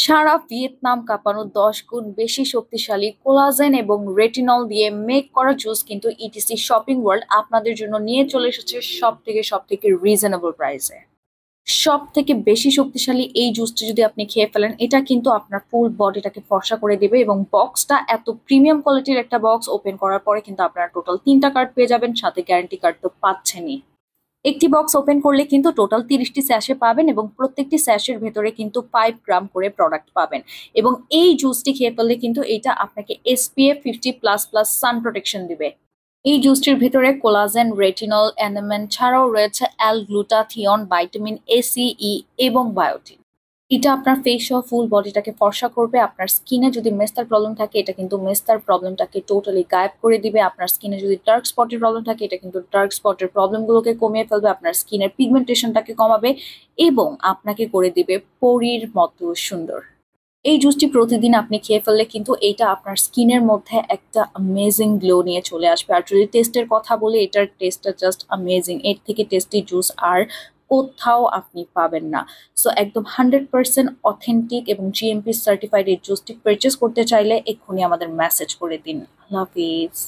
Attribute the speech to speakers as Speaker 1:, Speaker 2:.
Speaker 1: সারা Vietnam কাঁপানো 10 গুণ বেশি শক্তিশালী কোলাজেন এবং রেটিনল দিয়ে মেক করা জুস কিন্তু ইটিসি শপিং ওয়ার্ল্ড আপনাদের জন্য নিয়ে চলে এসেছে সব থেকে রিজনেবল প্রাইসে। সব থেকে বেশি শক্তিশালী এই জুসটি যদি আপনি খেয়ে ফেলেন, এটা কিন্তু আপনার ফুল বডিটাকে ফর্সা করে দিবে। এবং বক্সটা এত প্রিমিয়াম কোয়ালিটির একটা বক্স, ওপেন করার পরে কিন্তু আপনারা টোটাল 3টা কার্ড পেয়ে যাবেন, সাথে গ্যারান্টি কার্ড তো পাচ্ছেনই। একটি বক্স ওপেন করলে কিন্তু টোটাল 30টি স্যাশে পাবেন এবং প্রত্যেকটি স্যাশের ভেতরে কিন্তু 5 গ্রাম করে প্রোডাক্ট পাবেন। এবং এই জুসটি খেয়ে ফেললে কিন্তু এটা আপনাকে SPF 50++ সান প্রোটেকশন দিবে। এই জুসটির ভেতরে কোলাজেন, রেটিনল, অ্যানামেন ছাড়াও রয়েছে অ্যাল-গ্লুটাথিয়ন, ভাইটামিন A, C, E এবং বায়োটিন। এটা আপনার ফেস সহ ফুল বডিটাকে ফর্সা করবে। আপনার স্কিনে যদি মেস্তার প্রবলেম থাকে, এটা কিন্তু মেস্তার প্রবলেমটাকে টোটালি গায়েব করে দিবে। আপনার স্কিনে যদি ডার্ক স্পটের প্রবলেম থাকে, এটা কিন্তু ডার্ক স্পটের প্রবলেমগুলোকে কমিয়ে ফেলবে। আপনার স্কিনের পিগমেন্টেশনটাকে কমাবে এবং আপনাকে করে দিবে পরীর মতো সুন্দর। এই জুসটি প্রতিদিন আপনি খেয়ে ফেললে কিন্তু এইটা আপনার স্কিনের মধ্যে একটা অ্যামেজিং গ্লো নিয়ে চলে আসবে। আর যদি টেস্টের কথা বলি, এটার টেস্টটা জাস্ট অ্যামেজিং। এর থেকে টেস্টি জুস আর কোথাও আপনি পাবেন না। সো একদম 100% অথেন্টিক এবং GMP সার্টিফাইড এই জুসটি পারচেস করতে চাইলে এক্ষুনি আমাদের মেসেজ করে দিন। আল্লাহ হাফিজ।